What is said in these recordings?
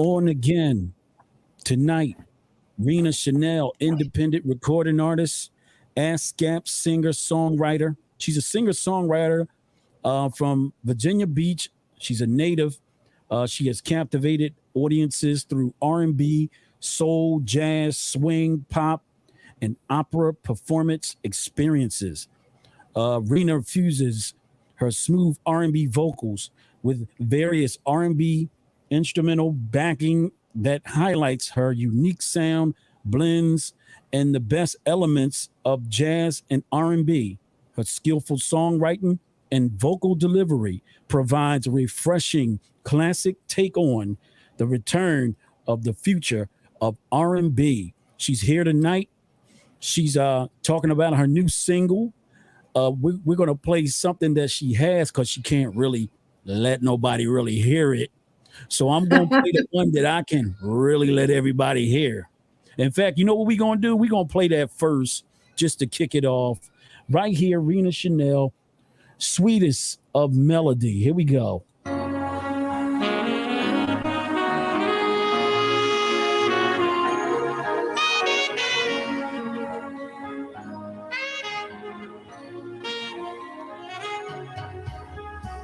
On again tonight, Rina Chanel, independent recording artist, ASCAP singer songwriter. She's a singer songwriter from Virginia Beach. She's a native. She has captivated audiences through R&B, soul, jazz, swing, pop, and opera performance experiences. Rena fuses her smooth R&B vocals with various R&B instrumental backing that highlights her unique sound, blends, and the best elements of jazz and R&B. Her skillful songwriting and vocal delivery provides a refreshing classic take on the return of the future of R&B. She's here tonight. She's talking about her new single. We're going to play something that she has because she can't really let nobody really hear it. So I'm going to play the one that I can really let everybody hear. In fact, you know what we're going to do? We're going to play that first just to kick it off. Right here, Rina Chanel, Sweetest of Melody. Here we go.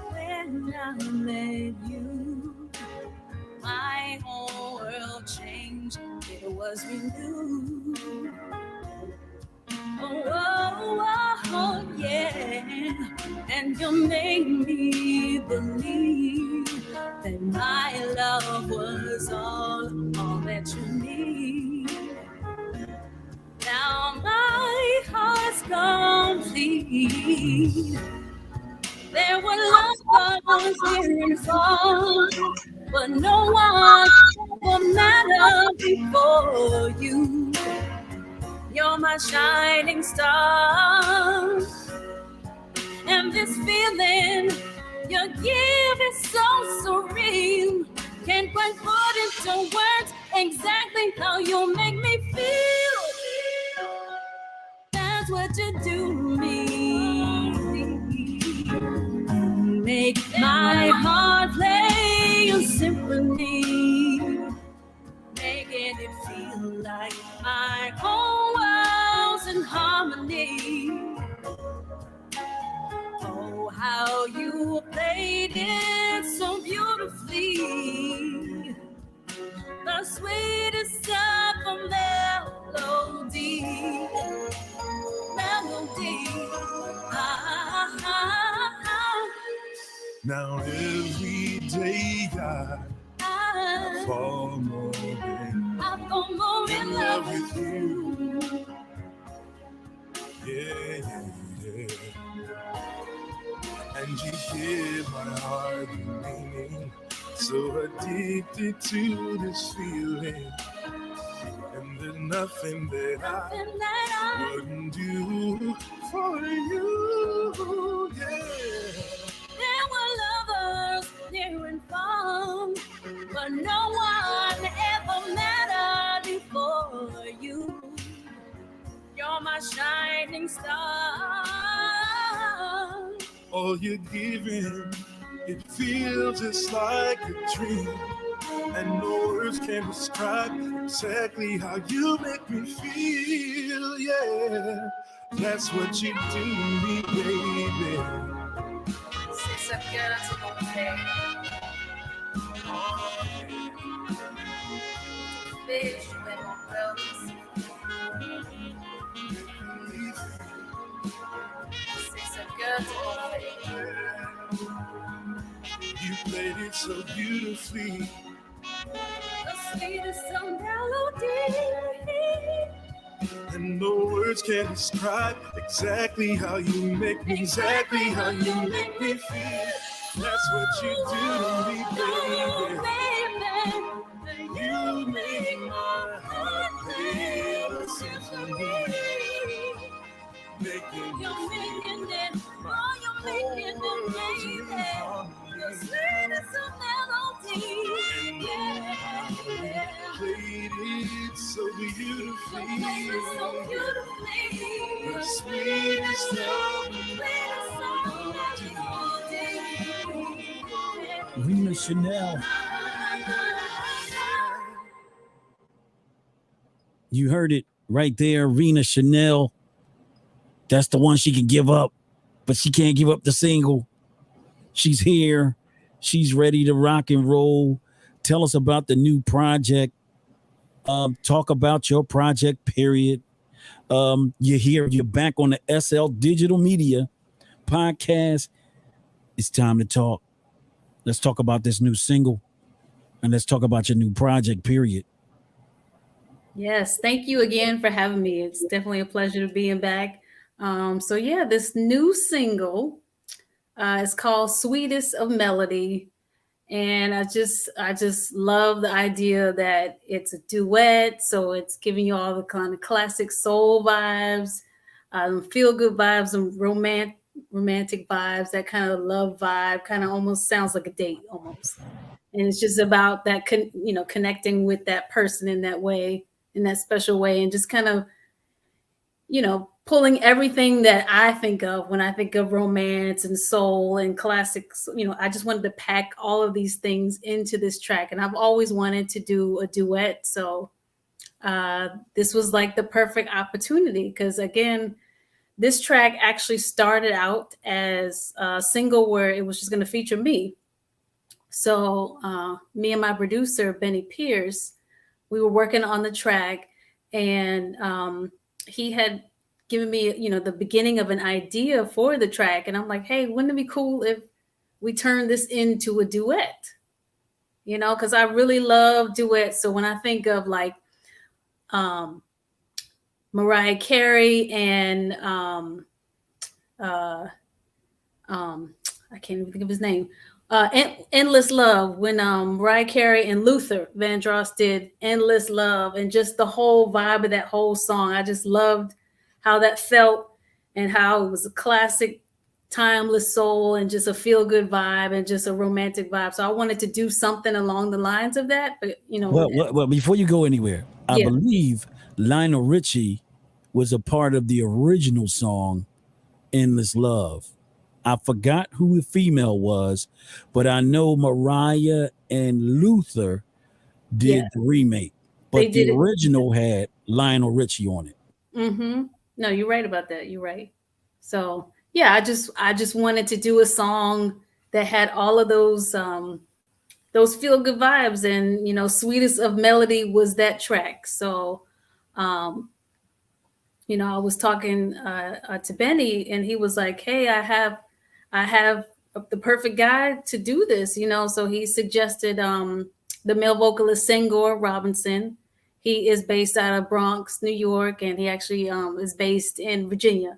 When I met you, my whole world changed. It was renewed. Oh, yeah. And you made me believe that my love was all that you need. Now my heart's complete. There were loved ones here and far, but no one will matter before you. You're my shining star, and this feeling you give is so surreal. Can't quite put into words exactly how you make me feel. That's what you do to me. Make my heart play a symphony, making it feel like my whole world's in harmony. Oh, how you played it so beautifully, the sweetest of a melody, Now every day I fall more in love with you. Yeah. And you give my heart the meaning, so addicted to this feeling. And there's nothing that I wouldn't do for you. Yeah. There were lovers near and far, but no one ever mattered before you. You're my shining star. All you're giving, it feels just like a dream. And no words can describe exactly how you make me feel, yeah. That's what you do to me, baby. C'est ça que tu m'as fait. Fais jouer mon cœur aussi. C'est ça que tu m'as fait. You played it so beautifully. The sweetest of melody. And no words can describe exactly how you make me, exactly how you make me feel. That's what you do to me, baby. You make my heart feel a symphony. You're making it, oh, you're making it, baby. The sweetest of melody. Yeah. Played it so beautifully. So beautifully. The sweetest of Rina Chanel. You heard it right there, Rina Chanel. That's the one she can give up, but she can't give up the single. She's here. She's ready to rock and roll. Tell us about the new project. Talk about your project, period. You're here. You're back on the SL Digital Media podcast. It's time to talk. Let's talk about this new single and let's talk about your new project, period. Yes, thank you again for having me. It's definitely a pleasure to being back. So yeah, this new single is called "Sweetest of Melody," and I just love the idea that it's a duet. So it's giving you all the kind of classic soul vibes, feel good vibes, and romantic vibes. That kind of love vibe, kind of almost sounds like a date almost. And it's just about that connecting with that person in that way, in that special way, and just kind of pulling everything that I think of when I think of romance and soul and classics. I just wanted to pack all of these things into this track, and I've always wanted to do a duet. So this was like the perfect opportunity, because again, this track actually started out as a single where it was just going to feature me. So me and my producer, Benny Pierce, we were working on the track, and he had given me, the beginning of an idea for the track. And I'm like, hey, wouldn't it be cool if we turn this into a duet? Because I really love duets. So when I think of like um, Mariah Carey and I can't even think of his name. Endless Love, when Mariah Carey and Luther Vandross did Endless Love, and just the whole vibe of that whole song. I just loved how that felt, and how it was a classic, timeless soul, and just a feel good vibe, and just a romantic vibe. So I wanted to do something along the lines of that. But, Well, before you go anywhere, I yeah. believe Lionel Richie was a part of the original song, Endless Love. I forgot who the female was, but I know Mariah and Luther did Yeah, the remake, they but the did it. original had Lionel Richie on it. Mm-hmm. No, you're right about that. You're right. So yeah, I just wanted to do a song that had all of those feel good vibes, and Sweetest of Melody was that track. So um, I was talking to Benny, and he was like, hey, I have the perfect guy to do this. So he suggested the male vocalist Sangor Robinson. He is based out of Bronx, New York, and he actually is based in Virginia.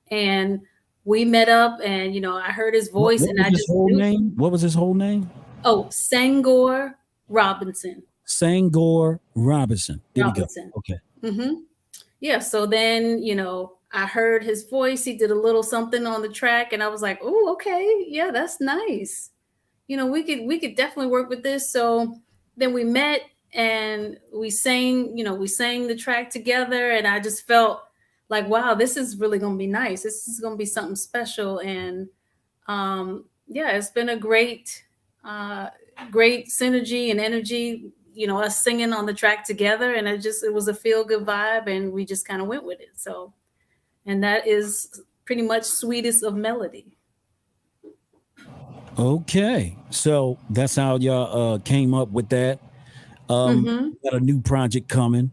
And we met up, and I heard his voice, What and was I his just whole knew. name? What was his whole name? Oh, Sangor Robinson. Sangor Robinson. There we go. Robinson. Okay. Hmm. Yeah. So then, I heard his voice. He did a little something on the track, and I was like, "Oh, okay, yeah, that's nice. We could definitely work with this." So then we met, and we sang. We sang the track together, and I just felt like, wow, this is really gonna be nice. This is gonna be something special, and yeah, it's been a uh, great synergy and energy. Us singing on the track together, and it was a feel good vibe, and we just kind of went with it. So, and that is pretty much Sweetest of Melody. Okay. So that's how y'all came up with that. Hmm. Got a new project coming,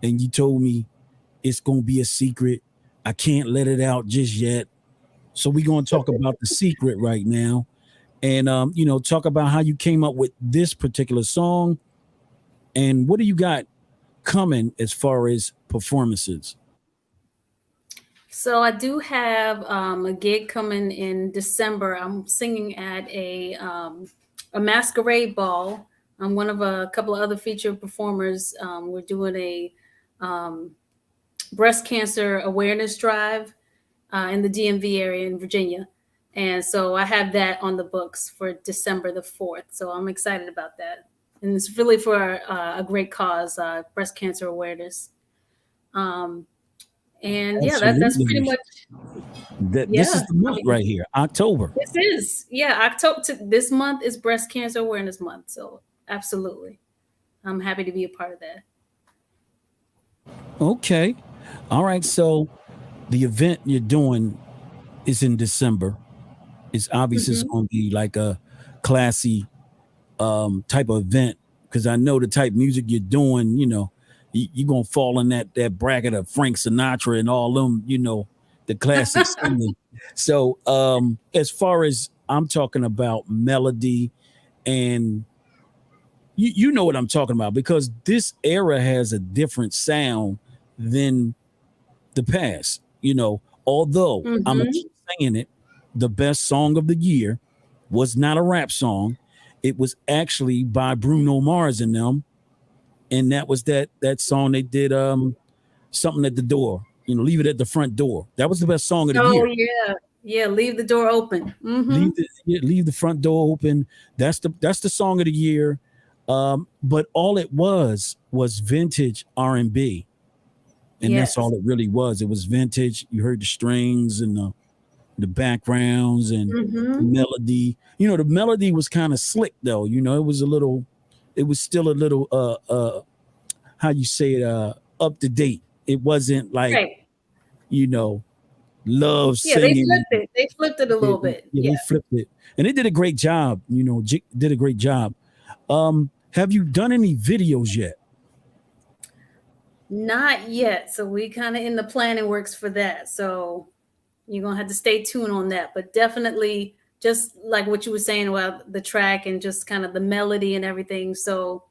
and you told me it's gonna be a secret. I can't let it out just yet. So we're gonna talk about the secret right now, and talk about how you came up with this particular song, and what do you got coming as far as performances. So I do have a gig coming in December. I'm singing at a masquerade ball. I'm one of a couple of other featured performers. We're doing a um, breast cancer awareness drive in the DMV area in Virginia. And so I have that on the books for December the 4th. So I'm excited about that. And it's really for a great cause, breast cancer awareness. Um, and yeah, that's pretty Absolutely. much, That this yeah. is the I month mean, right here, October. this is, yeah, October. This month is Breast Cancer Awareness Month. So absolutely. I'm happy to be a part of that. Okay. All right. So the event you're doing is in December. It's obvious it's Mhm. going to be like a classy type of event because I know the type of music you're doing. You're gonna fall in that bracket of Frank Sinatra and all them. The classic singing. So as far as I'm talking about melody and you know what I'm talking about because this era has a different sound than the past. Although I'm gonna Mhm. keep saying it, the best song of the year was not a rap song. It was actually by Bruno Mars and them, and that was that song they did something at the door. Leave it at the front door. That was the best song of the Oh year. yeah, yeah. Leave the door open. Leave Mhm. the yeah, leave the front door open. That's the song of the year. But all it was vintage R&B, and that's Yes. all it really was. It was vintage. You heard the strings and the backgrounds and the Mhm. melody. The melody was kind of slick though. It was still a little how you say it up to date. It wasn't like, Right. you know, love Yeah, they singing. flipped it. They flipped it a Yeah, little bit. yeah, Yeah. they flipped it. And they did a great job, did a great job. Have you done any videos yet? Not yet. So we kind of in the planning works for that. So you're gonna have to stay tuned on that. But definitely just like what you were saying about the track and just kind of the melody and everything. So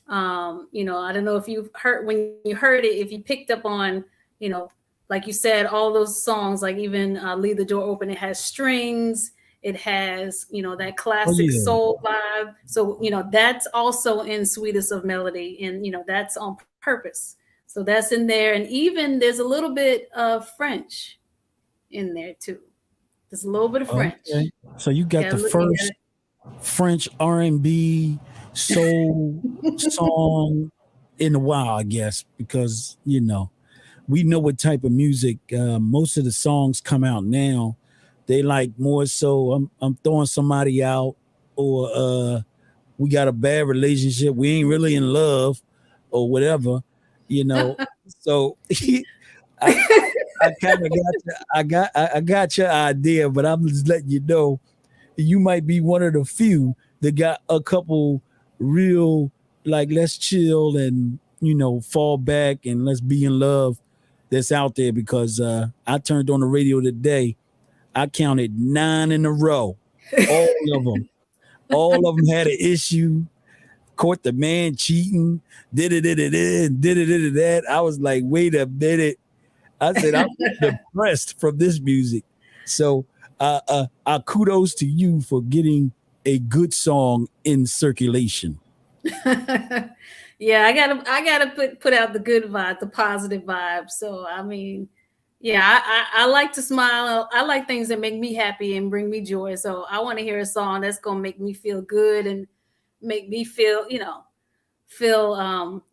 I don't know if you heard when you heard it, if you picked up on, you know, like you said, all those songs, like even Leave the Door Open, it has strings, it has, that Oh classic yeah. soul vibe. So, that's also in Sweetest of Melody, and that's on purpose. So that's in there. And even there's a little bit of French in there too. There's a little bit of Okay. French. So you got Yeah, the first French R&B soul song in a while, I guess, because we know what type of music most of the songs come out now. They like more so I'm throwing somebody out or we got a bad relationship, we ain't really in love or whatever, you know. So I I kind of got I got your idea, but I'm just letting you know you might be one of the few that got a couple real like let's chill and fall back and let's be in love that's out there because I turned on the radio today. I counted 9 in a row. All of them. All of them had an issue. Caught the man cheating. Did it, did it, that. I was like, wait a minute. I said, I'm depressed from this music. So kudos to you for getting a good song in circulation. Yeah, I gotta put out the good vibe, the positive vibe. So I mean, yeah, I like to smile. I like things that make me happy and bring me joy. So I want to hear a song that's gonna make me feel good and make me feel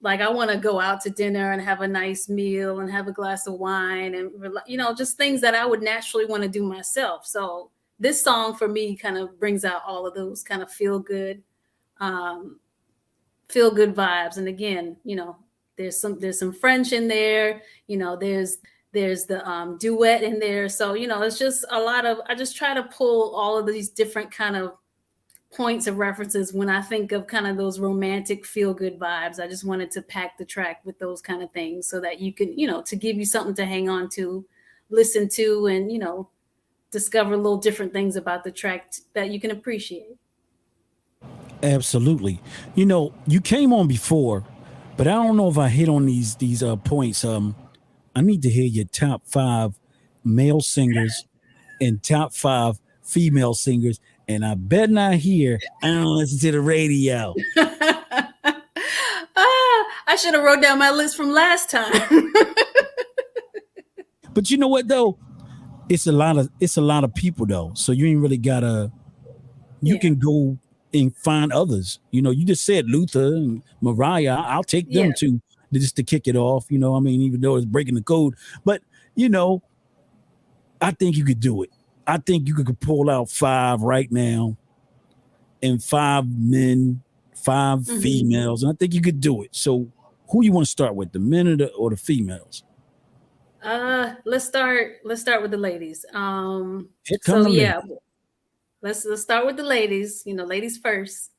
like I want to go out to dinner and have a nice meal and have a glass of wine and just things that I would naturally want to do myself. So this song for me kind of brings out all of those kind of um, feel good vibes. And again, there's some French in there. There's the duet in there. So it's just a lot of. I just try to pull all of these different kind of points of references when I think of kind of those romantic feel good vibes. I just wanted to pack the track with those kind of things so that you can, to give you something to hang on to, listen to, and discover little different things about the track that you can appreciate. Absolutely. You came on before, but I don't know if I hit on these points. I need to hear your top 5 male singers and top 5 female singers, and I bet not hear I don't listen to the radio. I should have wrote down my list from last time. But you know what though? It's a lot of people though. So you ain't really gotta you Yeah. can go and find others. You just said Luther and Mariah. I'll take Yeah. them too just to kick it off. I mean, even though it's breaking the code. But you know, I think you could do it. I think you could pull out 5 right now and 5 men, 5 Mhm. females, and I think you could do it. So Who you want to start with, the men or the females? Let's start with the ladies. Here come So the yeah, lady. let's start with the ladies. Ladies first.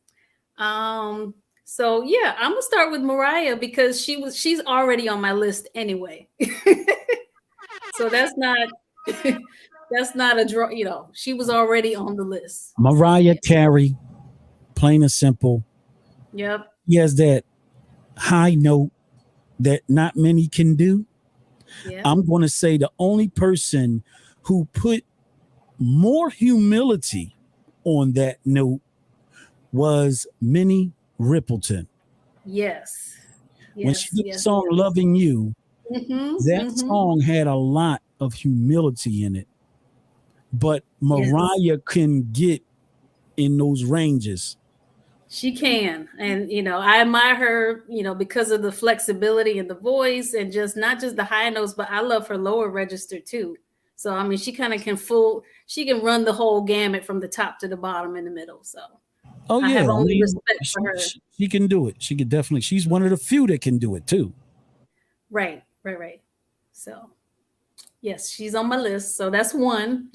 Um, so yeah, I'm gonna start with Mariah because she's already on my list anyway. So that's not that's not a draw. She was already on the list. Mariah Carey, plain and simple. Yep. He has that high note that not many can do. Yep. I'm going to say the only person who put more humility on that note was Minnie Riperton. Yes. When she Yes. did the Yes. song Loving You, that Mm-hmm. song had a lot of humility in it. But Yes. Mariah can get in those ranges. She can. And I admire her, because of the flexibility in the voice and just not just the high notes, but I love her lower register too. So I mean she kind of she can run the whole gamut from the top to the bottom in the middle. So Oh I yeah, have I only mean, respect for her. she can do it. She could definitely. She's one of the few that can do it too. Right. So yes, she's on my list. So that's one.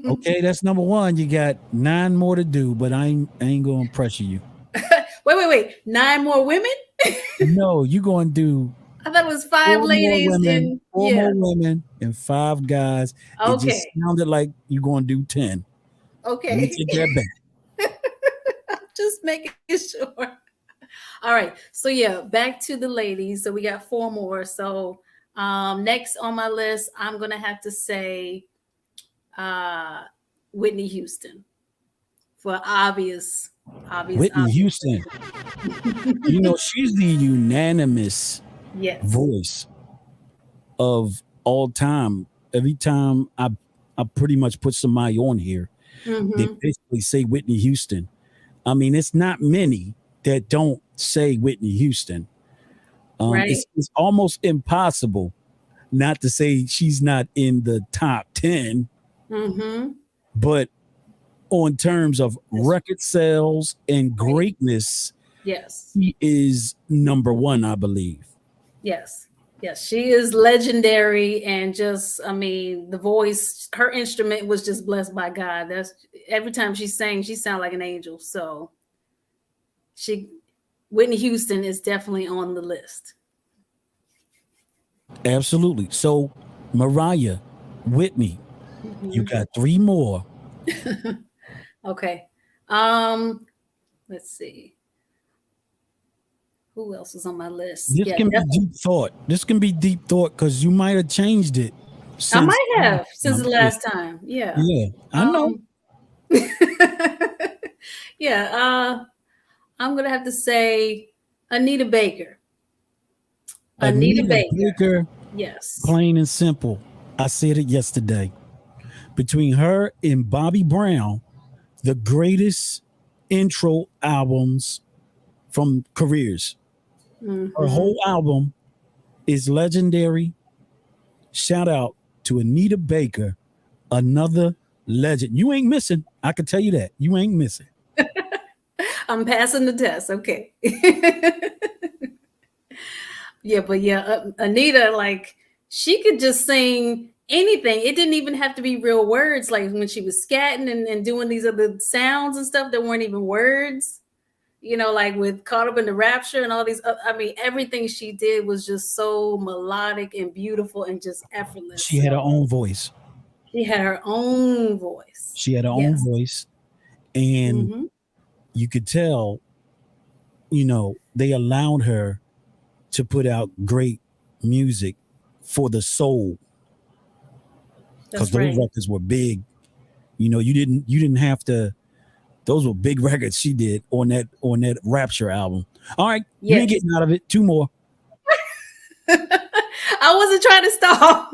Okay, that's number one. You got 9 more to do, but I ain't gonna pressure you. Wait. 9 more women? No, you gonna do I thought it was 5 ladies and four yeah. more women, and 5 guys. It just Okay. sounded like you're gonna do 10. Let me Okay. take that back. Just making sure. All right. So yeah, back to the ladies. So we got 4 more. So next on my list, I'm gonna have to say Whitney Houston for obvious. Whitney Houston. She's the unanimous Yes. voice of all time. Every time I pretty much put somebody on here, they basically say Whitney Houston. I mean, it's not many that don't say Whitney Houston. Right. It's almost impossible not to say she's not in the top 10. But on terms of record sales and greatness, Yes. she is number 1, I believe. Yes. She is legendary, and just, I mean, the voice, her instrument was just blessed by God. That's every time she sang, she sounded like an angel. So Whitney Houston is definitely on the list. Absolutely. So Mariah, Whitney, you got 3 more. Okay. Let's see. Who else is on my list? This can be deep thought. This can be deep thought because you might have changed it. I might have since the last time. Yeah. Yeah, I know. Yeah. I'm gonna have to say Anita Baker. Anita Baker. Yes. Plain and simple. I said it yesterday. Between her and Bobby Brown, the greatest intro albums from careers. Her whole album is legendary. Shout out to Anita Baker, another legend. You ain't missing. I can tell you that. You ain't missing. I'm passing the test. Okay. Yeah, but Anita, like, she could just sing anything. It didn't even have to be real words. Like when she was scatting and doing these other sounds and stuff that weren't even words, like with Caught Up in the Rapture and all these. I mean, everything she did was just so melodic and beautiful and just effortless. She had her own voice. She had her own voice. She had her own voice. And you could tell, they allowed her to put out great music for the soul. Because those records were big. You didn't have to. Those were big records she did on that Rapture album. All right, you ain't getting out of it. 2 more. I wasn't trying to stop.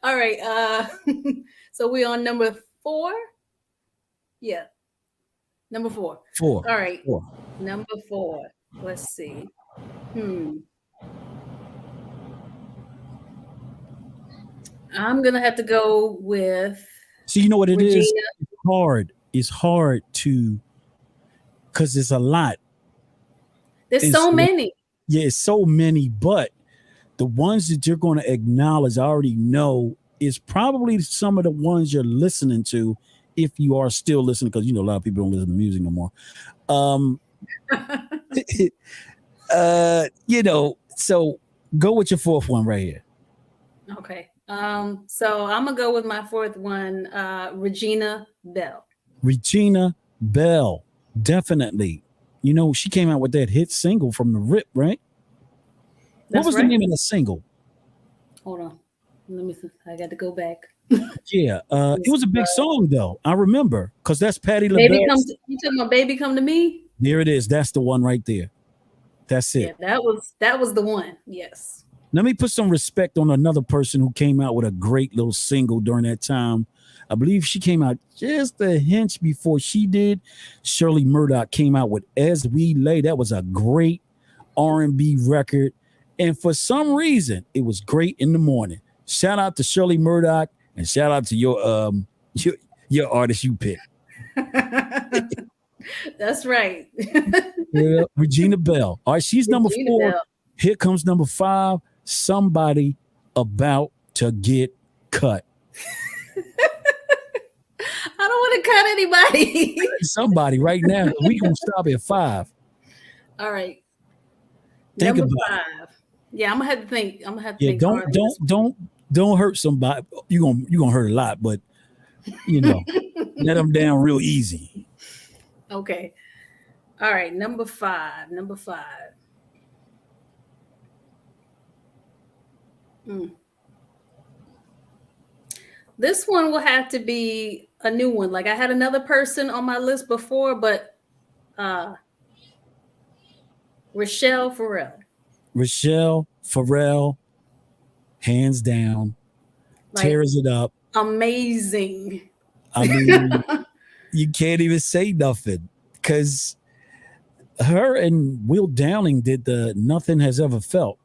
All right. So we on number 4. Yeah. Number 4. 4. All right. 4. Number 4. Let's see. I'm gonna have to go with. So you know what it Regina. is? It's hard. It's hard to, because it's a lot. There's And so so, many. yeah, it's so many, but the ones that you're going to acknowledge, I already know, is probably some of the ones you're listening to if you are still listening, because a lot of people don't listen to music no more. Um, so go with your fourth one right here. Okay. So I'm gonna go with my fourth one, Regina Bell. Regina Bell, definitely. She came out with that hit single from the Rip, right? What That's was the right. name of the single? Hold on. Let me see. I got to go back. Yeah, it was a big song though. I remember, because that's Patti Baby LaBelle. you talking about Baby Come to Me? There it is. That's the one right there. That's Yeah, it. that was the one. Yes. Let me put some respect on another person who came out with a great little single during that time. I believe she came out just a hinge before she did. Shirley Murdoch came out with As We Lay. That was a great R&B record. And for some reason, it was great in the morning. Shout out to Shirley Murdoch and shout out to your artist you picked. That's right. Yeah, Regina Bell. All right, she's number Regina 4. Bell. Here comes number 5. Somebody about to get cut. I don't want to cut anybody. Somebody right now. We gonna stop at 5. All right. Think Number about 5. Yeah, I'm gonna have to think. I'm gonna have to Yeah, think hard on this one. don't hurt somebody. You gonna hurt a lot, but let them down real easy. Okay. All right. Number 5. This one will have to be a new one. Like, I had another person on my list before, but Rochelle Farrell. Rochelle Farrell, hands down, Like, tears it up. amazing. I mean, you can't even say nothing, because her and Will Downing did the Nothing Has Ever Felt.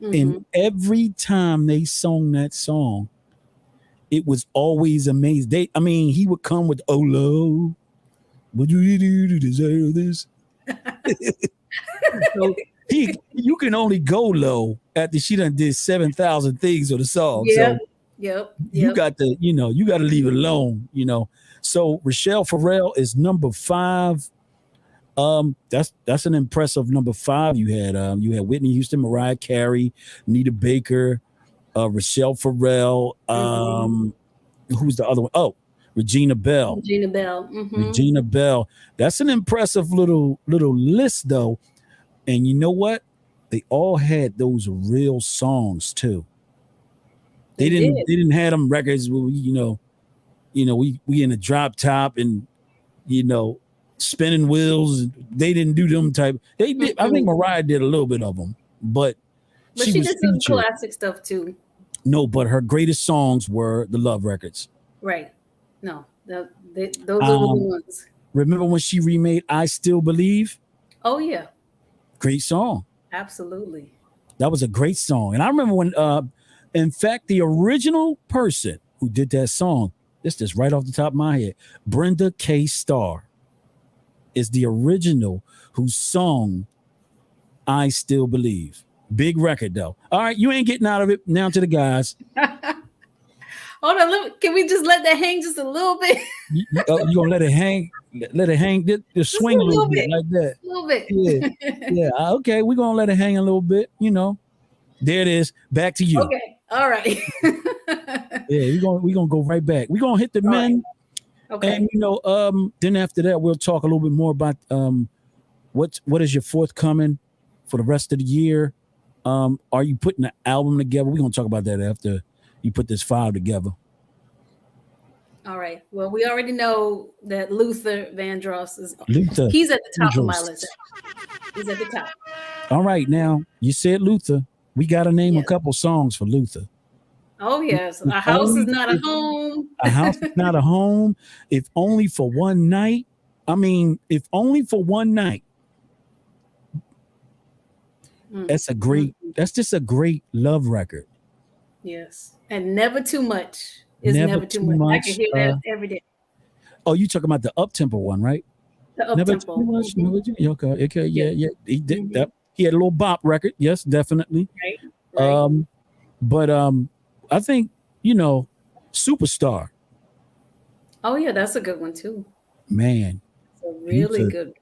And every time they sung that song, it was always amazing. He would come with, "Oh, low, what do you do to deserve this?" So you can only go low after she done did 7,000 things on the song. Yep. You got to, you got to leave it alone. So Rochelle Farrell is number 5. That's an impressive number 5. You had Whitney Houston, Mariah Carey, Nita Baker, Rochelle Farrell. Who's the other one? Oh, Regina Bell. Regina Bell. That's an impressive little list though. And you know what? They all had those real songs too. They didn't have them records where we in a drop top and spinning wheels. They didn't do them type. They did. I think Mariah did a little bit of them, but she was did some featured. classic stuff too. No, but her greatest songs were the love records. Right. No, those are the ones. Remember when she remade "I Still Believe"? Oh yeah. Great song. Absolutely. That was a great song. And I remember when, in fact, the original person who did that song, this just right off the top of my head, Brenda K. Starr is the original who sung "I Still Believe." Big record, though. All right, you ain't getting out of it. Now to the guys. Hold on, can we just let that hang just a little bit? You gonna let it hang? Let it hang, just swing a little bit like that. A little bit. Yeah. Okay, we're gonna let it hang a little bit. There it is. Back to you. Okay. All right. Yeah, we're gonna go right back. We're gonna hit the men. Right. Okay. And then after that, we'll talk a little bit more about what is your forthcoming for the rest of the year. Are you putting an album together? We're gonna talk about that after you put this file together. All right. Well, we already know that Luther Vandross Luther. He's at the top of my list. He's at the top. All right, now you said Luther. We got to name a couple songs for Luther. Oh yes, a house is not a home. A house is not a home. If only for one night. If only for one night. That's just a great love record. Yes. And never too much. It's never too much. I can hear that every day. Oh, you talking about the up-tempo one, right? The up Never tempo. too much. Never too, okay, okay, Yeah. yeah. He did that. He had a little bop record. Yes, definitely. Right. Right. But I think, you know, Superstar, Oh yeah, that's a good one too. man. It's a He's really a good.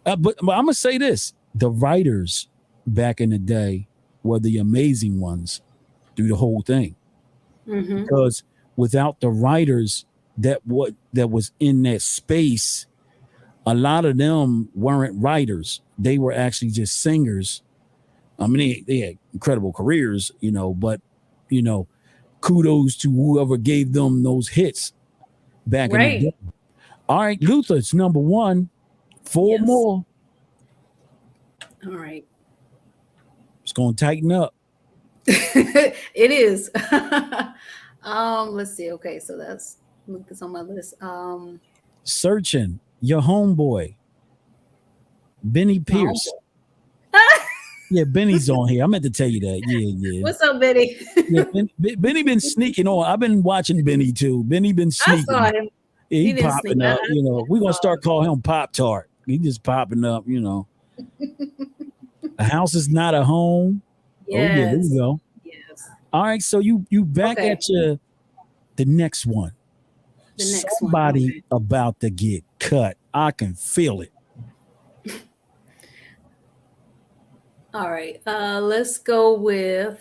but I'm gonna say this: the writers back in the day were the amazing ones through the whole thing. Mm-hmm. Because without the writers that was in that space, a lot of them weren't writers. They were actually just singers. I mean, they had incredible careers, you know, but you know, kudos to whoever gave them those hits back in the Right. day. All right, Luther, it's number one. Four Yes. more. All right. It's gonna tighten up. It is. Let's see. Okay, so that's look this on my list. Searching your homeboy, Benny My homeboy. Pierce. Yeah, Benny's on here. I meant to tell you that. Yeah, yeah. What's up, Betty? Yeah, Benny been sneaking on. I've been watching Benny too. Benny been I saw sneaking. him. Yeah, He he didn't sneak. popping up. You know, we're gonna Saw start him. calling him Pop Tart. He just popping up. You know, a house is not a home. Oh yeah, there you Yes. go. Yes. All right, so you back Okay. at your the next one. The next one. Somebody Okay. about to get cut. I can feel it. All right. Let's go with.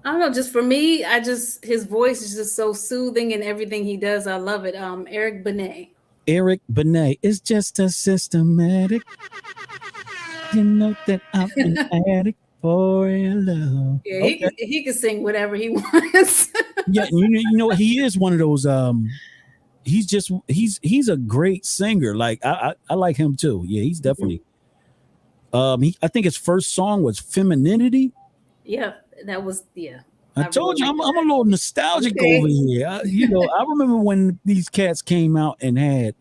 I don't know. Just for me, his voice is just so soothing and everything he does. I love it. Eric Benet. Eric Benet is just a systematic. You know that I'm an addict for your love. Yeah, Okay. he can sing whatever he wants. Yeah, you know he is one of those. He's a great singer. Like I like him too. Yeah, he's definitely. I think his first song was Femininity. Yeah, that was I told you I'm a little nostalgic Okay. over here. I remember when these cats came out and had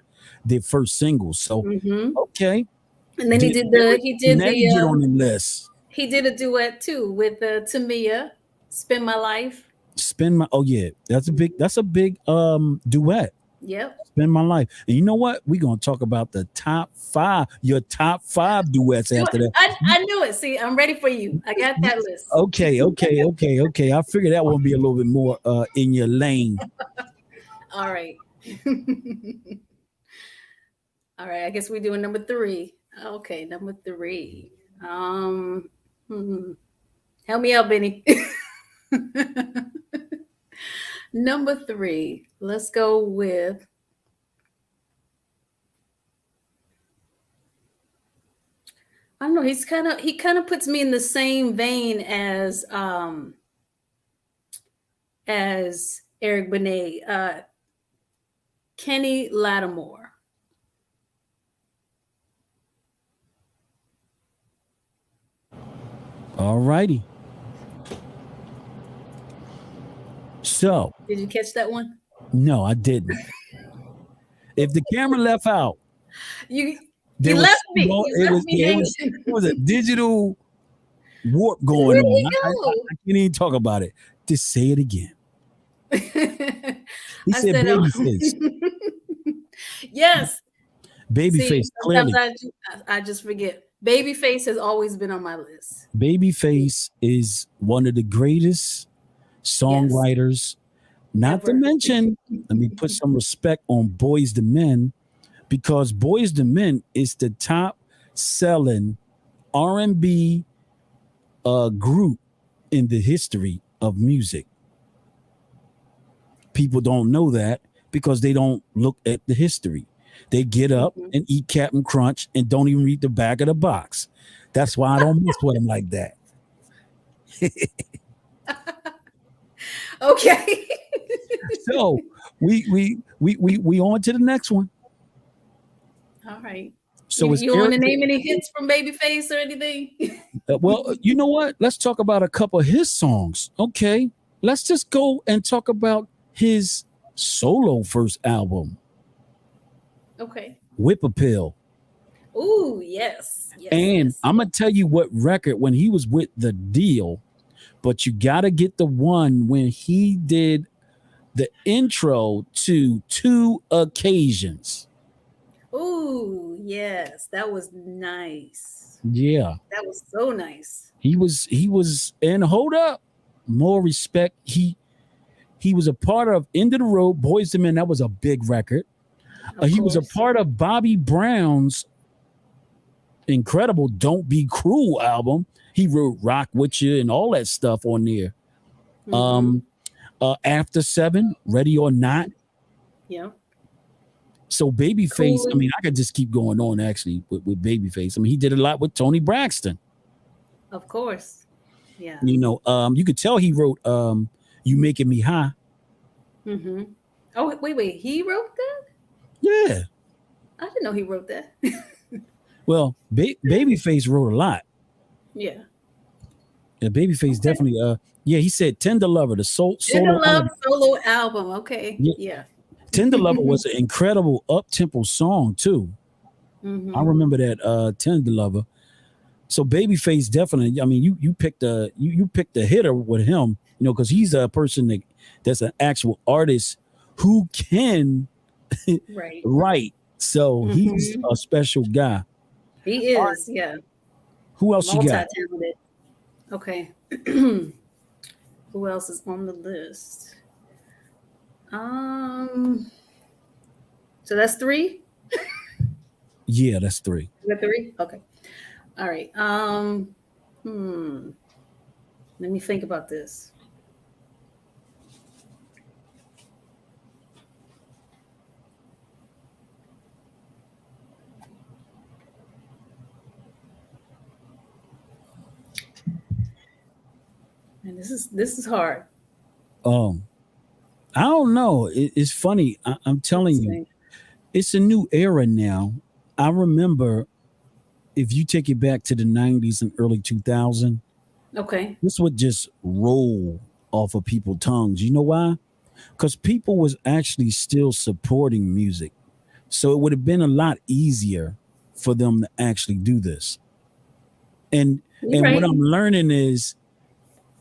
their first singles. So okay, And then he did get on the list. he did a duet too with Tamia, "Spend My Life." That's a big duet. Yep. Spend My Life. And you know what? We're gonna talk about the your top 5 duets after that. I knew it. See, I'm ready for you. I got that list. Okay. I figured that one be a little bit more in your lane. All right. All right. I guess we're doing number 3. Okay, number 3. Help me out, Benny. Number 3. Let's go with. I don't know. He kind of puts me in the same vein as Eric Benet, Kenny Lattimore. All righty. So, did you catch that one? No, I didn't. If the camera left out, he left me. It was a digital warp going on. I can't even talk about it. Just say it again. He said Babyface. Yes. Babyface. Sometimes I just forget. Babyface has always been on my list. Babyface is one of the greatest songwriters. Not to mention, let me put some respect on Boyz II Men, because Boyz II Men is the top selling R&B group in the history of music. People don't know that because they don't look at the history. They get up and eat Captain Crunch and don't even read the back of the box. That's why I don't mess with them like that. Okay. So we on to the next one. All right. So you want to name any hits from Babyface or anything? Well, you know what? Let's talk about a couple of his songs. Okay. Let's just go and talk about his solo first album. Okay. Whip Appeal. Ooh, yes. And I'm going to tell you what record when he was with The Deal, but you got to get the one when he did the intro to Two Occasions. Ooh, yes, that was nice. Yeah. That was so nice. He was and hold up. More respect. He was a part of End of the Road, Boys to Men. That was a big record. Of He was a course. part of Bobby Brown's incredible Don't Be Cruel album. He wrote Rock With You and all that stuff on there. Mhm. After Seven, Ready or Not. Yeah, So Babyface, I cool. mean, I could just keep going on actually with Babyface. I mean, he did a lot with Tony Braxton. Of course. Yeah. You know, you could tell he wrote You Making Me High. Mm-hmm. Oh, wait. He wrote that? Yeah. I didn't know he wrote that. Well, Babyface wrote a lot. Yeah. Yeah, Babyface Okay. definitely. Yeah, he said Tender Lover, the Tender solo Love album. solo album. Okay. Yeah, Yeah. Tender Lover was an incredible up tempo song too. Mm-hmm. I remember that Tender Lover. So Babyface definitely. I mean, you picked you picked a hitter with him. You know, because he's a person that's an actual artist who can Right. write. So he's Mm-hmm. a special guy. He All right, is. Yeah. who else you got? Multi-talented. Okay. Who else is on the list? So that's three. Yeah, that's three. Is that three? Okay. All right. Let me think about this. And this is hard. I don't know. It's funny. I'm telling Let's you, think. it's a new era now. I remember if you take it back to the 90s and early 2000s, Okay. this would just roll off of people's tongues. You know why? Because people was actually still supporting music. So it would have been a lot easier for them to actually do this. And You're and what right. I'm learning is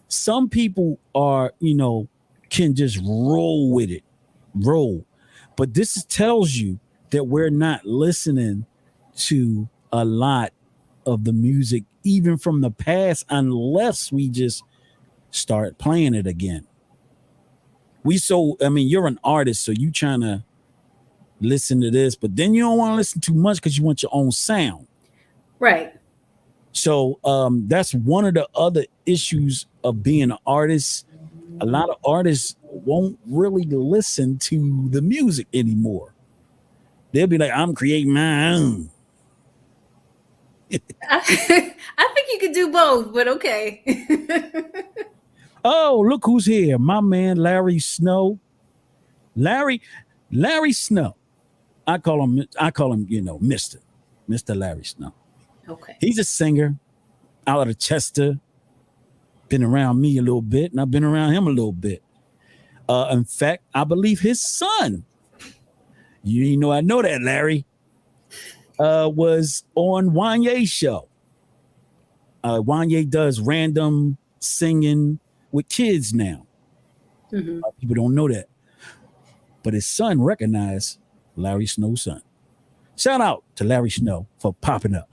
some people are, can just roll with it. Roll. But tells you that we're not listening to a lot of the music, even from the past, unless we just start playing it again. You're an artist, so you trying to listen to this, but then you don't want to listen too much because you want your own sound. Right. So that's one of the other issues of being an artist. A lot of artists won't really listen to the music anymore. They'll be like, I'm creating my own. I think you could do both, but okay. Oh, look who's here. My man, Larry Snow. Larry Snow. I call him, Mr. Larry Snow. Okay. He's a singer out of Chester. Been around me a little bit, and I've been around him a little bit. In fact, I believe his son, I know that, Larry, was on Wanye's show. Wanye does random singing with kids now. Mm-hmm. People don't know that. But his son recognized Larry Snow's son. Shout out to Larry Snow for popping up.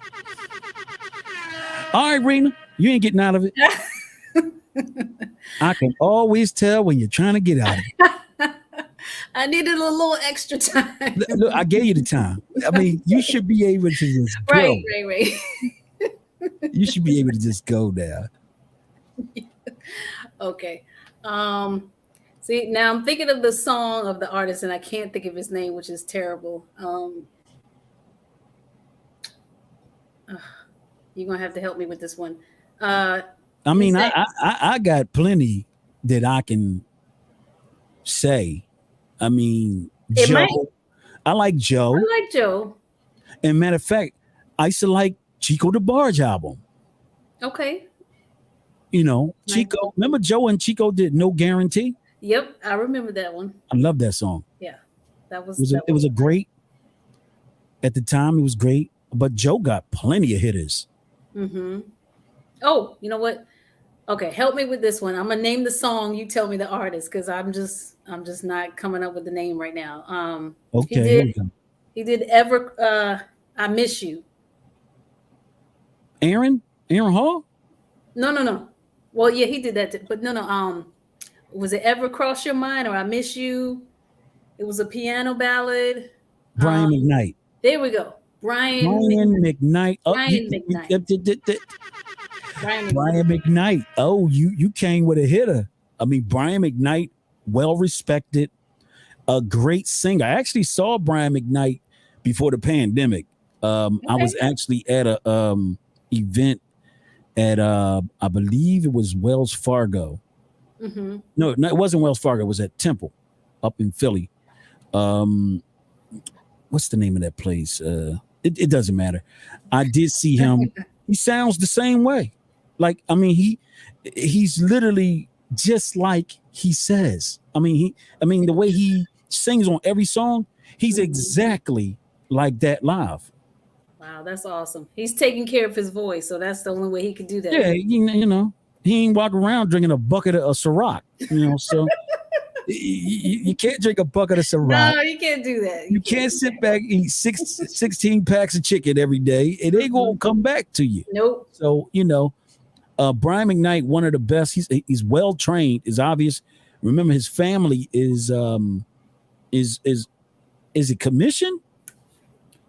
All right, Rena, you ain't getting out of it. I can always tell when you're trying to get out of it. I needed a little extra time. Look, I gave you the time. I mean, you should be able to just go. Right. You should be able to just go there. Okay. See, now I'm thinking of the song of the artist, and I can't think of his name, which is terrible. You're gonna have to help me with this one. I mean, His name- I got plenty that I can say. I mean, It Joe. might- I like Joe. I like Joe. And matter of fact, I used to like Chico DeBarge album. Okay. Chico. Remember Joe and Chico did No Guarantee? Yep, I remember that one. I love that song. Yeah, that was. It was a great. At the time, it was great. But Joe got plenty of hitters. Mm-hmm. Oh, you know what? Okay, help me with this one. I'm gonna name the song. You tell me the artist because I'm just not coming up with the name right now. He Okay, here did we go. he did ever I miss you. Aaron Hall. No. Well, yeah, he did that, too, but no. Was it ever cross your mind or I miss you? It was a piano ballad. Brian Um, McKnight. there we go. Brian Brian McKnight. Brian McKnight. Brian McKnight. Brian McKnight. Oh, you came with a hitter. I mean, Brian McKnight, well respected, a great singer. I actually saw Brian McKnight before the pandemic. I was Okay. actually at a event at I believe it was Wells Fargo. Mm-hmm. No, it wasn't Wells Fargo. It was at Temple up in Philly. Um, what's the name of that place? It doesn't matter. I did see him. He sounds the same way. Like, I mean, he's literally just like he says. I mean, the way he sings on every song, he's exactly like that live. Wow, that's awesome. He's taking care of his voice, so that's the only way he could do that. Yeah, you know, he ain't walking around drinking a bucket of Ciroc, you know, so you can't drink a bucket of Ciroc. No, you can't do that. You can't sit back and eat 16 packs of chicken every day. It ain't gonna come back to you. Nope. So, you know, Brian McKnight, one of the best. He's well trained, is obvious. Remember, his family is it commission?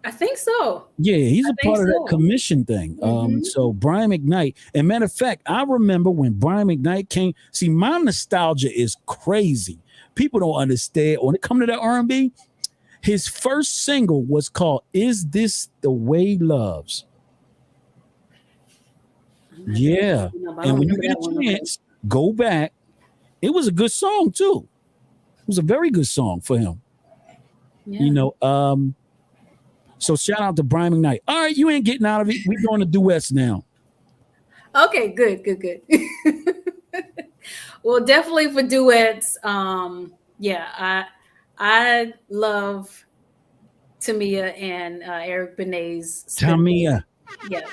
I think so. Yeah, he's a think part of so. that commission thing. So Brian McKnight, and matter of fact, I remember when Brian McKnight came. See, my nostalgia is crazy. People don't understand when it comes to that R&B. His first single was called "Is This the Way Loves?" Yeah, and when you get a chance, go back. It was a good song too. It was a very good song for him. Yeah. You know, so shout out to Brian McKnight. All right, you ain't getting out of it. We're going to duets now. Okay, good. Well, definitely for duets. Yeah, I love Tamia and Eric Benet's Tamia, Yes,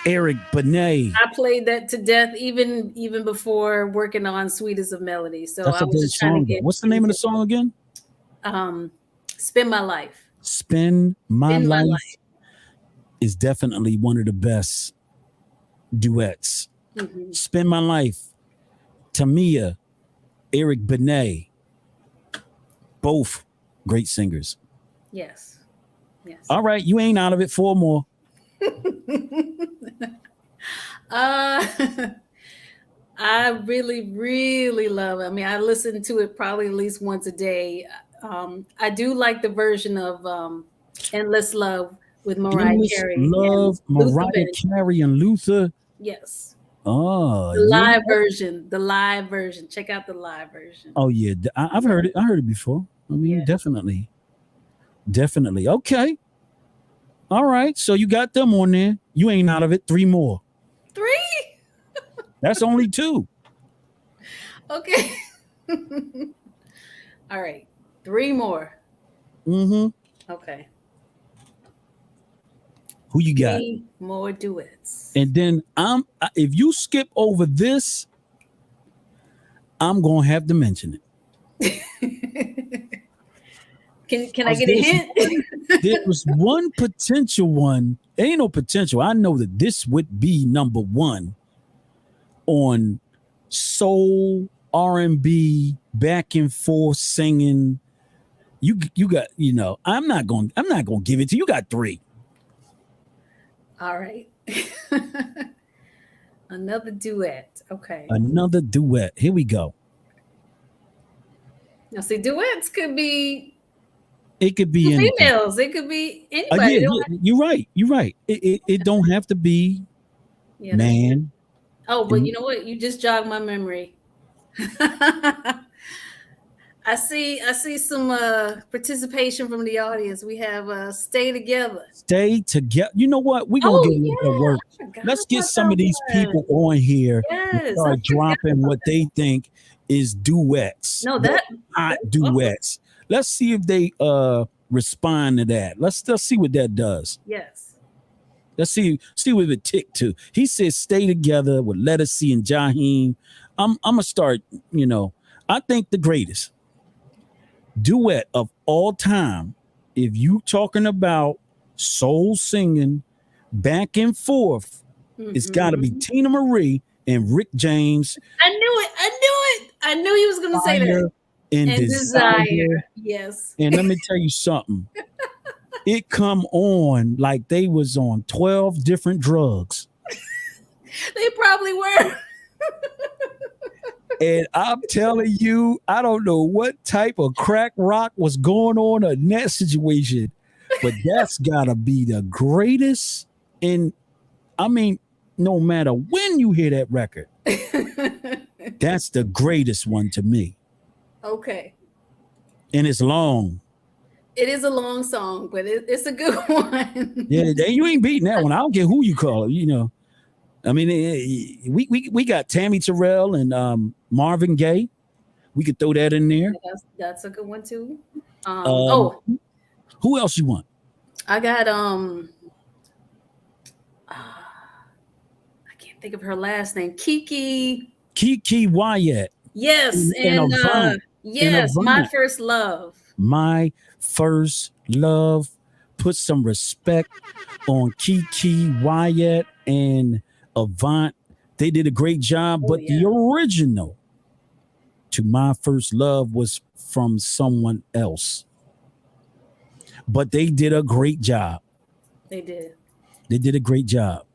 Eric Benet. I played that to death even before working on Sweetest of Melody. So That's I a was great just trying song. to get. What's the name of the song again? Spend My Life. Spend My Spend My Life Life. is definitely one of the best duets. Mm-hmm. Spend My Life, Tamia, Eric Benet, both great singers. Yes. All right, you ain't out of it. 4 more. I really love it. I mean, I listen to it probably at least once a day. I do like the version of Endless Love with Mariah Endless Carey. Love, and Luther Mariah Vandross. Carey and Luther. Yes. Oh, The live version. Check out the live version. Oh yeah, I've heard it. I heard it before. I mean, Yeah. definitely. Okay. All right. So you got them on there. You ain't out of it. 3 more. 3? That's only 2. Okay. All right. 3 more. Mm-hmm. Okay. Who you got? 3 more duets. And then if you skip over this, I'm gonna have to mention it. Can I get a hint? There was one potential one. Ain't no potential. I know that this would be number 1 on soul R&B back and forth singing. You got, you know, I'm not gonna give it to you. You got 3. All right. Another duet. Okay. Another duet. Here we go. Now, see, duets could be It could be anything. females. It could be anybody. Yeah, you're right. It don't have to be Yeah, man. Oh, but you know what? You just jogged my memory. I see some participation from the audience. We have Stay Together. Stay together. You know what? We're gonna get into that work. Let's get some of these people on here and start dropping what they think is duets. No, that hot duets. Let's see if they respond to that. Let's see what that does. Yes. Let's see what it tick to. He said stay together with Lettucey and Jaheim. I'm gonna start, I think the greatest duet of all time, if you talking about soul singing back and forth, it's gotta be Tina Marie and Rick James. I knew it. I knew he was gonna say that. And Desire. Yes. And let me tell you something. It come on like they was on 12 different drugs. They probably were. And I'm telling you, I don't know what type of crack rock was going on in that situation, but that's gotta be the greatest. And I mean, no matter when you hear that record, that's the greatest one to me. Okay. And it's long. It is a long song, but it's a good one. Yeah, you ain't beating that one. I don't care who you call it, I mean, we got Tammy Terrell and Marvin Gaye. We could throw that in there. That's a good one too. Who else you want? I got I can't think of her last name. Kiki Wyatt. Yes, and yes, My First Love. My First Love. Put some respect on Kiki Wyatt and Avant. They did a great job, but the original to My First Love was from someone else. But they did a great job. They did. They did a great job.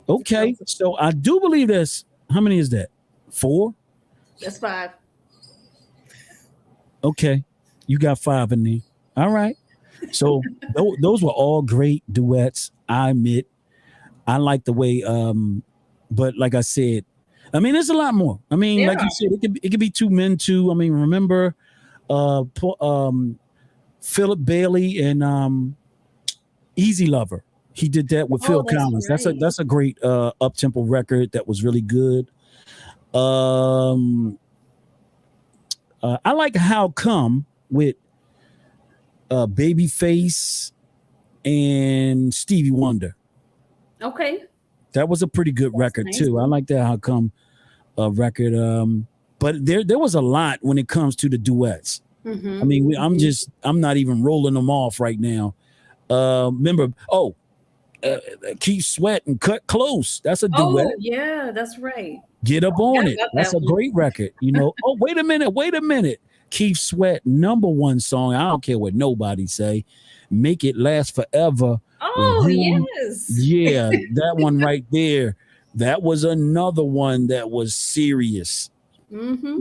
Okay, so I do believe that's, how many is that? 4? That's 5. Okay, you got 5 in there. All right. So those were all great duets. I admit, I like the way, but like I said, I mean, there's a lot more. I mean, like you said, it could be 2 men too. I mean, remember, Philip Bailey and Easy Lover. He did that with Phil Collins. Right. That's a great up-tempo record that was really good. I like How Come with Babyface and Stevie Wonder. Okay. That was a pretty good record too. I like that How Come record. But there was a lot when it comes to the duets. Mm-hmm. I mean, I'm not even rolling them off right now. Remember, Keith Sweat and Cut Close. That's a duet. Oh, yeah, that's right. Get Up On It. That's a great record. Oh, wait a minute. Keith Sweat, #1 song. I don't care what nobody say. Make It Last Forever. Oh, yes. Yeah, that one right there. That was another one that was serious. Mm-hmm.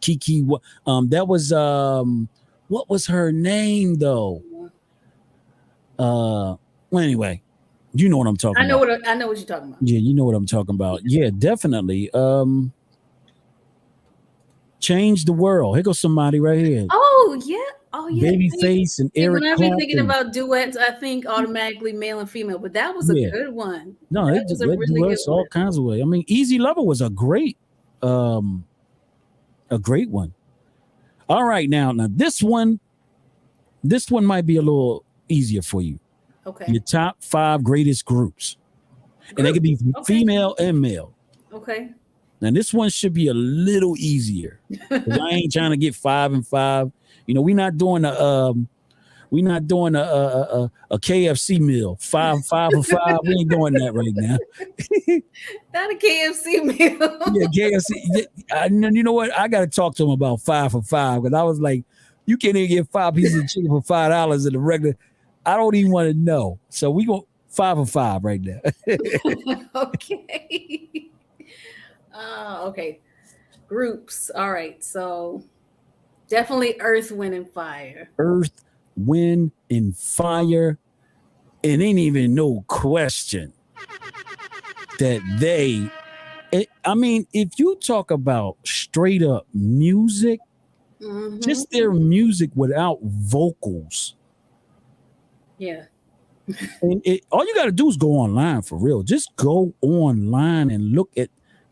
Kiki, that was what was her name though? Well, anyway, you know what I'm talking about. I know what you're talking about. Yeah, you know what I'm talking about. Yeah, definitely. Change the World. Here goes somebody right here. Oh yeah. Babyface and Eric Clapton. When I've been thinking about duets, I think automatically male and female, but that was a good one. No, that was a really duets all kinds of ways. I mean, Easy Lover was a great one. All right, now this one might be a little easier for you. Okay. Your top 5 greatest groups. And they could be female and male. Okay. Now this one should be a little easier. I ain't trying to get 5 and 5. We're not doing a KFC meal. 5 and 5. We ain't doing that right now. Not a KFC meal. Yeah, KFC. You know what? I got to talk to him about 5 for 5 because I was like, you can't even get 5 pieces of chicken for $5 in the regular. I don't even want to know. So we go 5 for 5 right now. Okay. Okay. Groups. All right. So definitely Earth, Wind, and Fire. Earth, Wind, and Fire. It ain't even no question that if you talk about straight up music, just their music without vocals. Yeah. And all you got to do is go online for real. Just go online and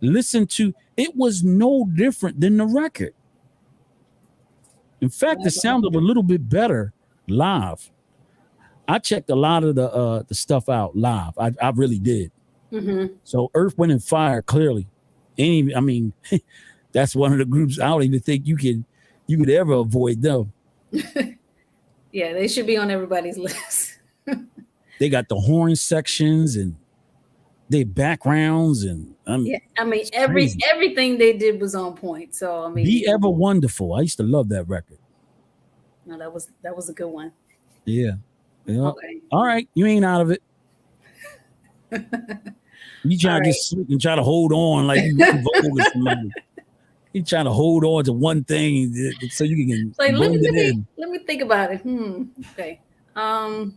listen to, it was no different than the record. In fact, it sounded a little bit better live. I checked a lot of the stuff out live. I really did. So Earth, Wind, and Fire clearly. I mean, that's one of the groups I don't even think you could ever avoid them. Yeah, they should be on everybody's list. They got the horn sections and their backgrounds, and yeah, I mean everything they did was on point. So I mean, Be Ever Wonderful. I used to love that record. No, that was a good one. Yeah. Okay. All right, you ain't out of it. You try to get slick and try to hold on like you vote with somebody. You trying to hold on to one thing so you can like let me think about it. Okay. I'm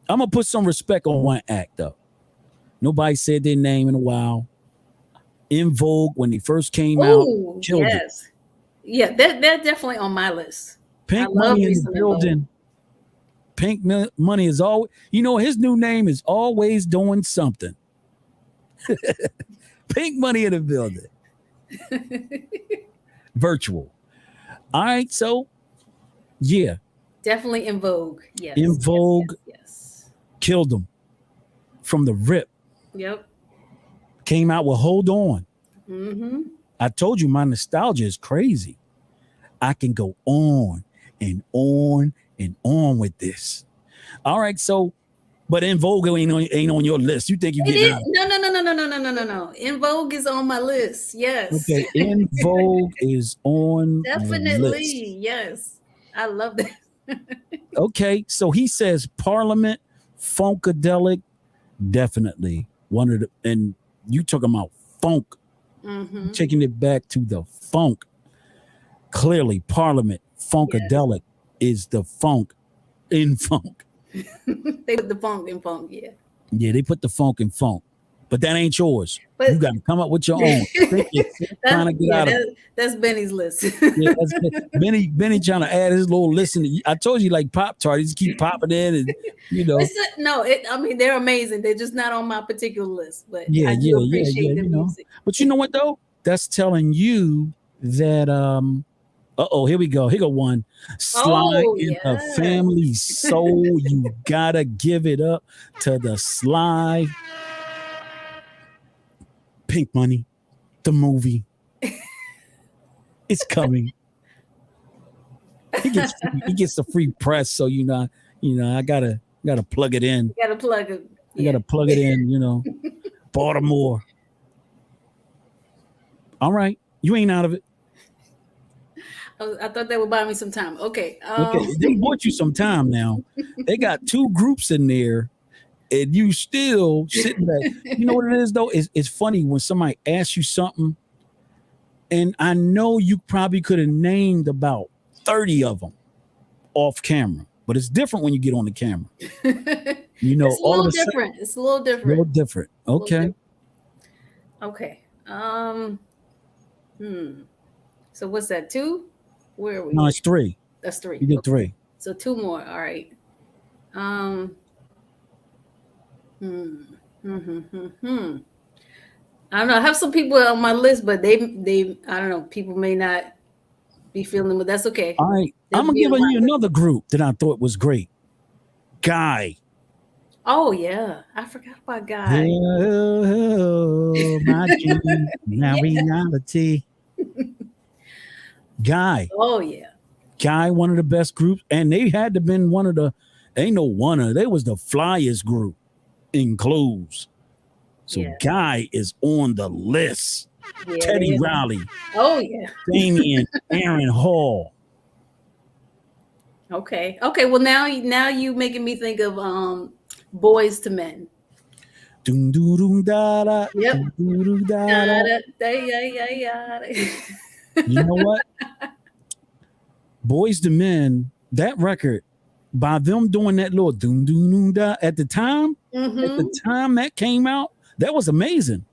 gonna put some respect on one act though. Nobody said their name in a while. In Vogue, when they first came out, killed it. Yeah, they're definitely on my list. Pink Money in the building. Pink Money is always, his new name is always doing something. Pink Money in the building. Virtual. All right, so yeah. Definitely In Vogue. Yes. In Vogue. Yes. Killed them from the rip. Yep. Came out with Hold On. Mm-hmm. I told you my nostalgia is crazy. I can go on and on and on with this. All right, so but In Vogue ain't on your list. You think you get out? No. In Vogue is on my list. Yes. Okay, In Vogue is on definitely. the list. Yes, I love that. Okay, so he says Parliament, Funkadelic, definitely one of the. And you talking about funk, taking it back to the funk. Clearly, Parliament, Funkadelic is the funk in funk. They put the funk in funk, yeah. Yeah, they put the funk in funk, but that ain't yours. But, you got to come up with your own. Trying to get out of that's Benny's list. Yeah, Benny trying to add his little listen. I told you like Pop-Tart, he just keep popping in, and I mean, they're amazing. They're just not on my particular list, but I do appreciate their music. But you know what though? That's telling you that here we go. Here go one. Sly in the Family Soul. You gotta give it up to the Sly. Pink Money, the movie. It's coming. He gets the free press, so I gotta plug it in. You gotta plug it. You gotta plug it in, Baltimore. All right, you ain't out of it. I thought they would buy me some time. Okay. They bought you some time now. They got two groups in there, and you still sitting back. You know what it is though? It's funny when somebody asks you something, and I know you probably could have named about 30 of them off camera, but it's different when you get on the camera. It's all of a different. It's a little different. A little different. Okay. Okay. So what's that? 2? Where are we? No, it's 3. That's 3. You did 3. So 2 more. All right. I don't know. I have some people on my list, but they I don't know. People may not be feeling them, but that's okay. All right. I'm gonna give you another group that I thought was great. Guy. Oh yeah, I forgot about Guy. My dream, now reality. Guy. Oh yeah. Guy, one of the best groups, and they had to been one of the. They was the flyest group in clothes. So Guy is on the list. Yeah, Teddy Riley. Oh yeah. Damien, Aaron Hall. Okay. Well, now you making me think of Boys to Men. Doom doo doom da da. Yep. Doom doo da da. You know what? Boys to Men, that record, by them doing that little doom doom doom da at the time that came out, that was amazing.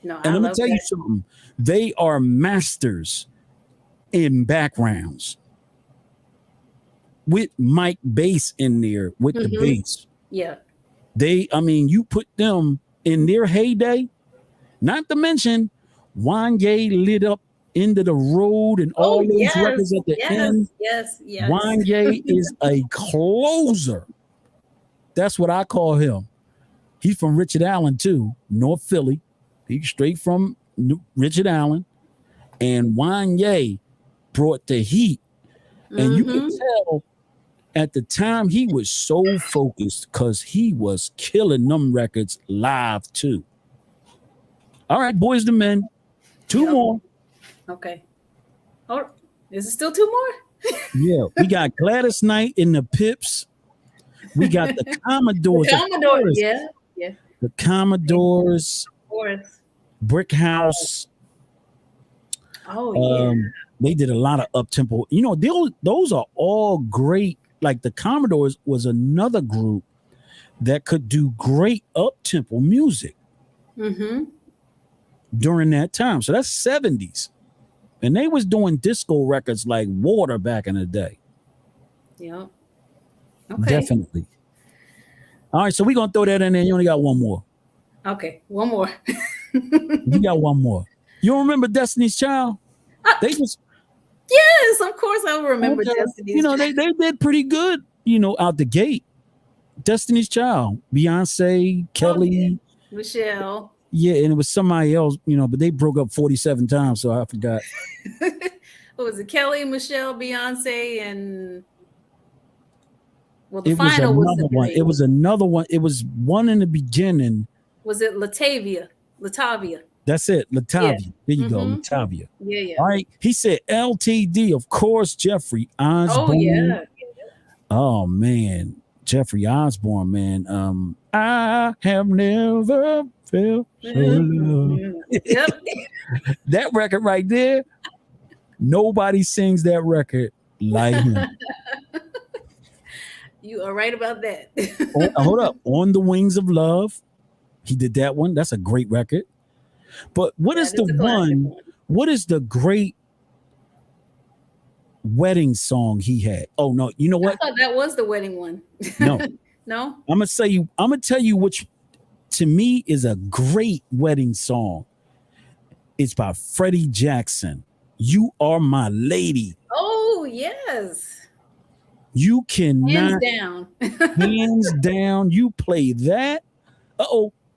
No, and let me tell you something. They are masters in backgrounds. With Mike Bass in there with the bass. Yeah. You put them in their heyday, not to mention Wanye lit up Into the Road and all those records at the end. Yes. Wanye is a closer. That's what I call him. He's from Richard Allen too, North Philly. He's straight from Richard Allen. And Wanye brought the heat. And you could tell at the time he was so focused because he was killing them records live too. All right, Boys to Men. Two more. Okay. Oh, is it still two more? Yeah, we got Gladys Knight in the Pips. We got the Commodores. The Commodores, yeah. The Commodores. Of course. Brick House. Oh, yeah. They did a lot of up-tempo. You know, those are all great. Like the Commodores was another group that could do great up-tempo music during that time. So that's 70s. And they was doing disco records like Water back in the day. Yeah. Okay. Definitely. All right, so we're going to throw that in there. You only got one more. Okay, one more. You got one more. You don't remember Destiny's Child? They just... Yes, of course I remember Destiny's You know, they did pretty good, you know, out the gate. Destiny's Child, Beyonce, Kelly. Michelle. Yeah, and it was somebody else, you know, but they broke up 47 times, so I forgot. What was it? Kelly, Michelle, Beyonce, and well, It was another one. It was another one. It was one in the beginning. Was it Latavia? That's it, Latavia. Yeah. There you go, Latavia. Yeah. All right. He said LTD, of course, Jeffrey Osborne. Oh, yeah. Oh, man. Jeffrey Osborne, man. I have never felt so love. Yep. That record right there, nobody sings that record like him. You are right about that. Hold up. On the Wings of Love. He did that one. That's a great record. But what is the one? What is the great wedding song he had? Oh no, you know what? I thought that was the wedding one. No. No? I'm gonna tell you which to me is a great wedding song. It's by Freddie Jackson. You Are My Lady. Oh, yes. You cannot hands down. You play that.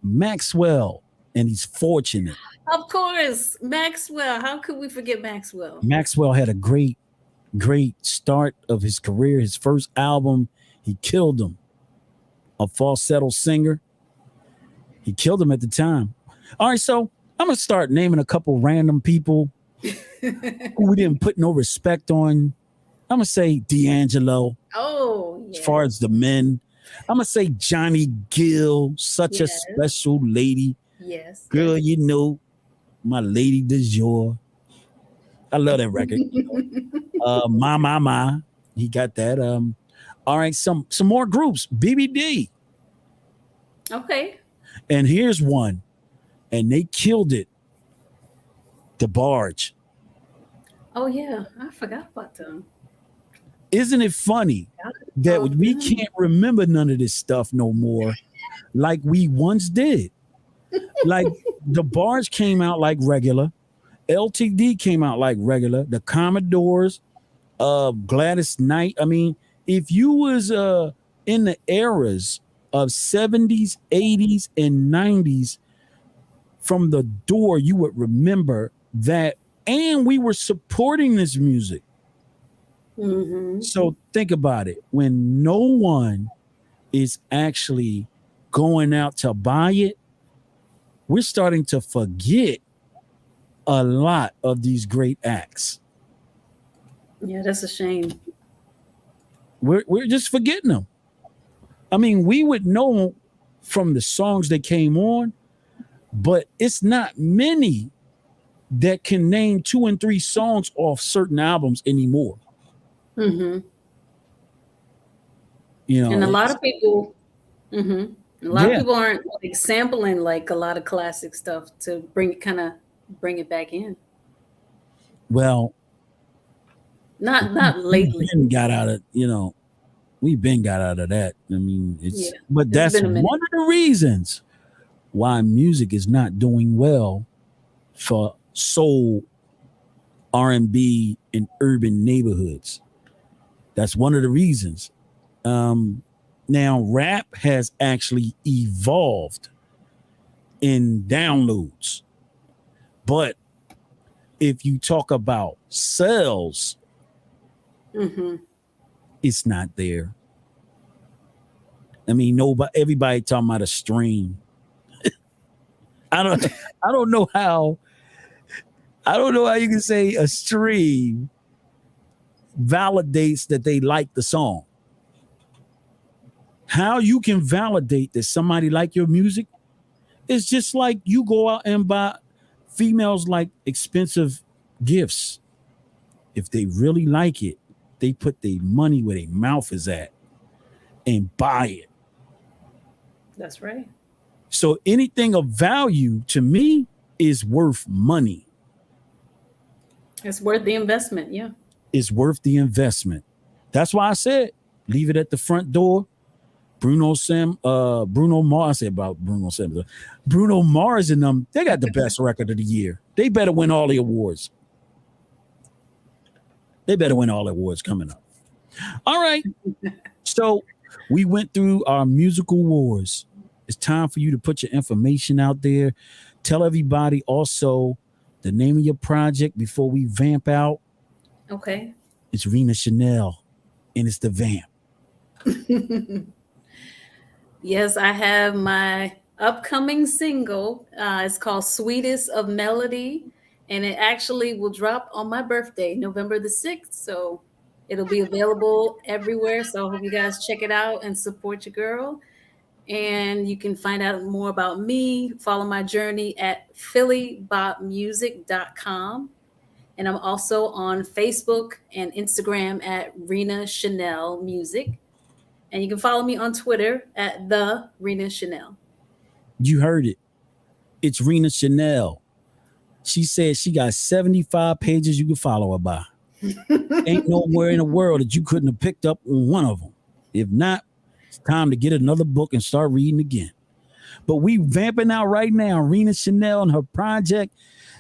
Maxwell, and he's fortunate. Of course, Maxwell. How could we forget Maxwell? Maxwell had a great start of his career. His first album, he killed him. A falsetto singer. He killed him at the time. All right, so I'm gonna start naming a couple random people who we didn't put no respect on. I'm gonna say D'Angelo. Oh, yeah. As far as the men, I'm gonna say Johnny Gill, such a special lady. Yes. Girl, you know, my lady du jour. I love that record. My. He got that. All right, some more groups. BBD. Okay. And here's one. And they killed it. The Barge. Oh, yeah. I forgot about them. Isn't it funny that we can't remember none of this stuff no more like we once did? Like the Barge came out like regular. LTD came out like regular. The Commodores, Gladys Knight. I mean, if you was in the eras of 70s, 80s, and 90s, from the door, you would remember that. And we were supporting this music. So think about it. When no one is actually going out to buy it, we're starting to forget a lot of these great acts. Yeah, that's a shame. We're just forgetting them. I mean, we would know from the songs that came on, but it's not many that can name 2 and 3 songs off certain albums anymore. You know, and a lot of people, a lot of people aren't like sampling like a lot of classic stuff to bring it back in. Well, not lately. We've been got out of that. I mean, but that's one of the reasons why music is not doing well for soul, R&B, and urban neighborhoods. That's one of the reasons. Now, rap has actually evolved in downloads. But if you talk about sales, it's not there. I mean, everybody talking about a stream. I don't know how you can say a stream validates that they like the song. How you can validate that somebody like your music is just like you go out and buy females like expensive gifts. If they really like it, they put their money where their mouth is at and buy it. That's right. So anything of value to me is worth money. It's worth the investment. Yeah. It's worth the investment. That's why I said leave it at the front door. Bruno Mars. I said about Bruno Sam. Bruno Mars and them, they got the best record of the year. They better win all the awards. They better win all the awards coming up. All right. So we went through our musical wars. It's time for you to put your information out there. Tell everybody also the name of your project before we vamp out. Okay. It's Rina Chanel, and it's the vamp. Yes, I have my upcoming single. It's called Sweetest of Melody, and it actually will drop on my birthday, November the 6th. So it'll be available everywhere. So I hope you guys check it out and support your girl. And you can find out more about me, follow my journey at phillybopmusic.com. And I'm also on Facebook and Instagram at Rina Chanel Music. And you can follow me on Twitter at the Rina Chanel. You heard it. It's Rina Chanel. She said she got 75 pages you can follow her by. Ain't nowhere in the world that you couldn't have picked up on one of them. If not, it's time to get another book and start reading again. But we vamping out right now. Rina Chanel and her project.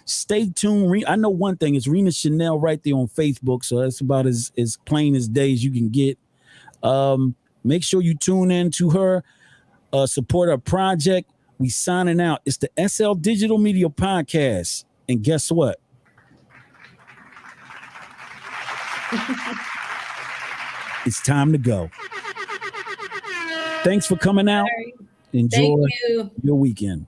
Stay tuned. I know one thing. It's Rina Chanel right there on Facebook. So that's about as plain as day as you can get. Make sure you tune in to her, support her project. We signing out. It's the SL Digital Media Podcast. And guess what? It's time to go. Thanks for coming out. Enjoy your weekend.